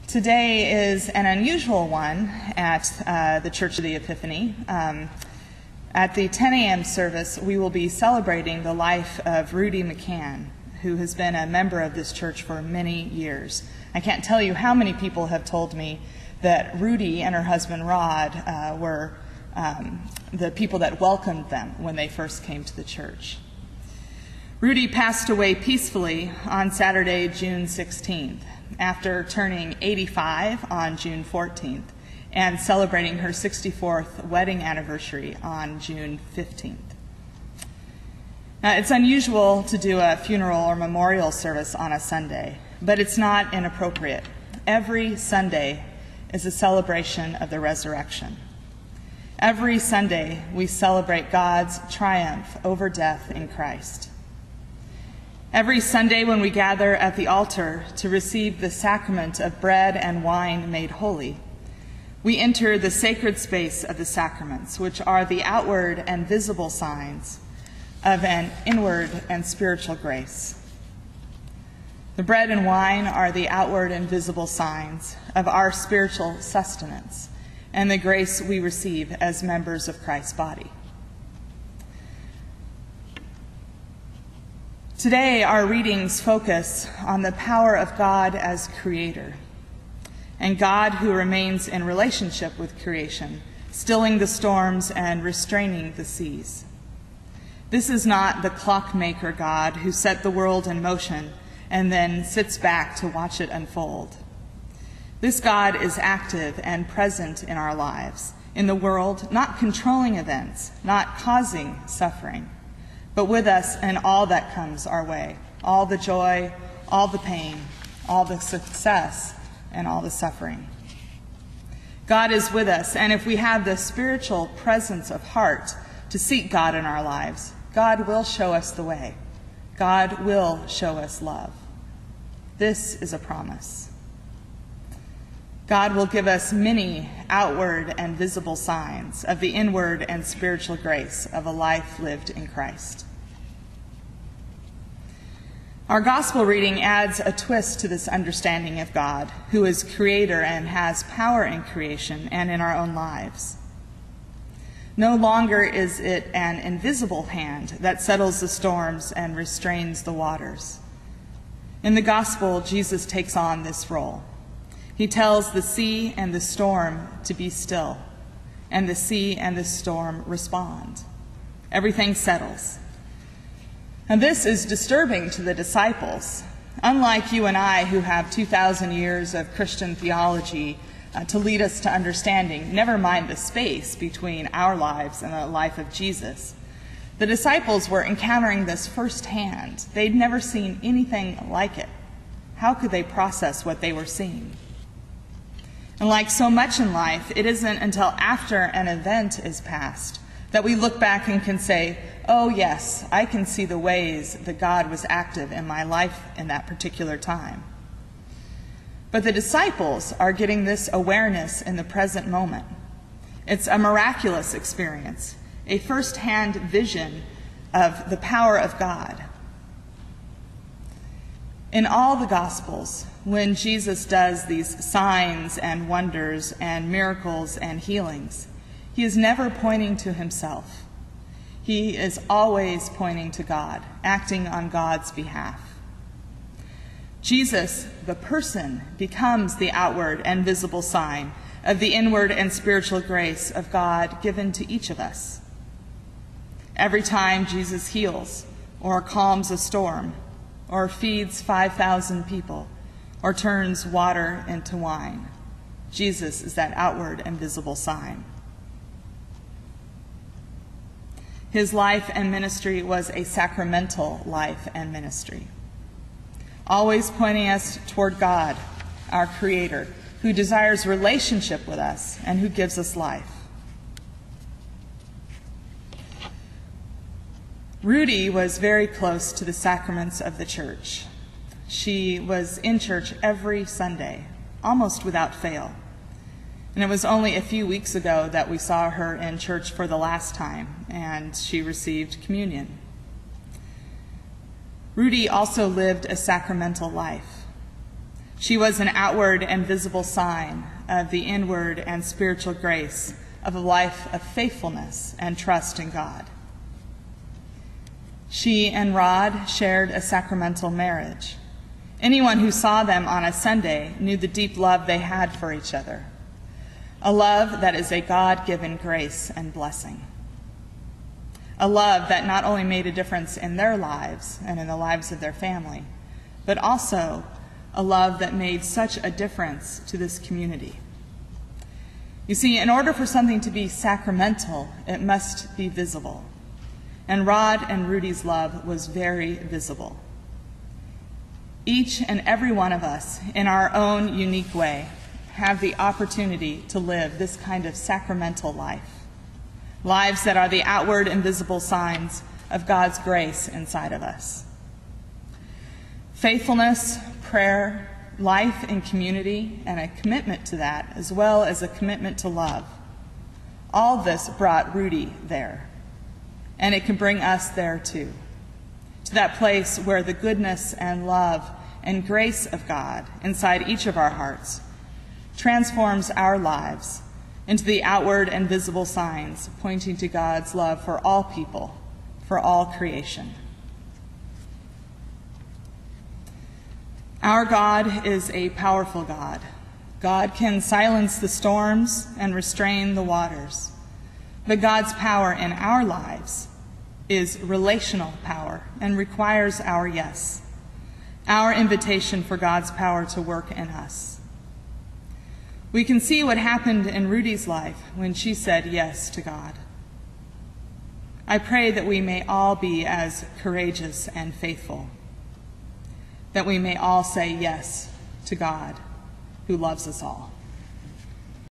Today is an unusual one at the Church of the Epiphany. At the 10 a.m. service, we will be celebrating the life of Rudie McCann, who has been a member of this church for many years. I can't tell you how many people have told me that Rudie and her husband Rod were the people that welcomed them when they first came to the church. Rudie passed away peacefully on Saturday, June 16th, after turning 85 on June 14th and celebrating her 64th wedding anniversary on June 15th. Now, it's unusual to do a funeral or memorial service on a Sunday, but it's not inappropriate. Every Sunday is a celebration of the resurrection. Every Sunday, we celebrate God's triumph over death in Christ. Every Sunday when we gather at the altar to receive the sacrament of bread and wine made holy, we enter the sacred space of the sacraments, which are the outward and visible signs of an inward and spiritual grace. The bread and wine are the outward and visible signs of our spiritual sustenance and the grace we receive as members of Christ's body. Today, our readings focus on the power of God as creator, and God who remains in relationship with creation, stilling the storms and restraining the seas. This is not the clockmaker God who set the world in motion and then sits back to watch it unfold. This God is active and present in our lives, in the world, not controlling events, not causing suffering, but with us in all that comes our way, all the joy, all the pain, all the success, and all the suffering. God is with us, and if we have the spiritual presence of heart to seek God in our lives, God will show us the way. God will show us love. This is a promise. God will give us many outward and visible signs of the inward and spiritual grace of a life lived in Christ. Our gospel reading adds a twist to this understanding of God, who is creator and has power in creation and in our own lives. No longer is it an invisible hand that settles the storms and restrains the waters. In the gospel, Jesus takes on this role. He tells the sea and the storm to be still, and the sea and the storm respond. Everything settles. And this is disturbing to the disciples. Unlike you and I, who have 2,000 years of Christian theology to lead us to understanding, never mind the space between our lives and the life of Jesus, the disciples were encountering this firsthand. They'd never seen anything like it. How could they process what they were seeing? And like so much in life, it isn't until after an event is past that we look back and can say, oh yes, I can see the ways that God was active in my life in that particular time. But the disciples are getting this awareness in the present moment. It's a miraculous experience, a first-hand vision of the power of God. In all the Gospels, when Jesus does these signs and wonders and miracles and healings, he is never pointing to himself. He is always pointing to God, acting on God's behalf. Jesus, the person, becomes the outward and visible sign of the inward and spiritual grace of God given to each of us. Every time Jesus heals, or calms a storm, or feeds 5,000 people, or turns water into wine, Jesus is that outward and visible sign. His life and ministry was a sacramental life and ministry, always pointing us toward God, our Creator, who desires relationship with us and who gives us life. Rudie was very close to the sacraments of the church. She was in church every Sunday, almost without fail. And it was only a few weeks ago that we saw her in church for the last time, and she received communion. Rudie also lived a sacramental life. She was an outward and visible sign of the inward and spiritual grace of a life of faithfulness and trust in God. She and Rod shared a sacramental marriage. Anyone who saw them on a Sunday knew the deep love they had for each other, a love that is a God-given grace and blessing, a love that not only made a difference in their lives and in the lives of their family, but also a love that made such a difference to this community. You see, in order for something to be sacramental, it must be visible. And Rod and Rudie's love was very visible. Each and every one of us, in our own unique way, have the opportunity to live this kind of sacramental life. Lives that are the outward and visible signs of God's grace inside of us. Faithfulness, prayer, life in community, and a commitment to that, as well as a commitment to love. All this brought Rudie there, and it can bring us there too, to that place where the goodness and love and grace of God inside each of our hearts transforms our lives into the outward and visible signs pointing to God's love for all people, for all creation. Our God is a powerful God. God can silence the storms and restrain the waters. But God's power in our lives is relational power and requires our yes, our invitation for God's power to work in us. We can see what happened in Rudie's life when she said yes to God. I pray that we may all be as courageous and faithful, that we may all say yes to God who loves us all.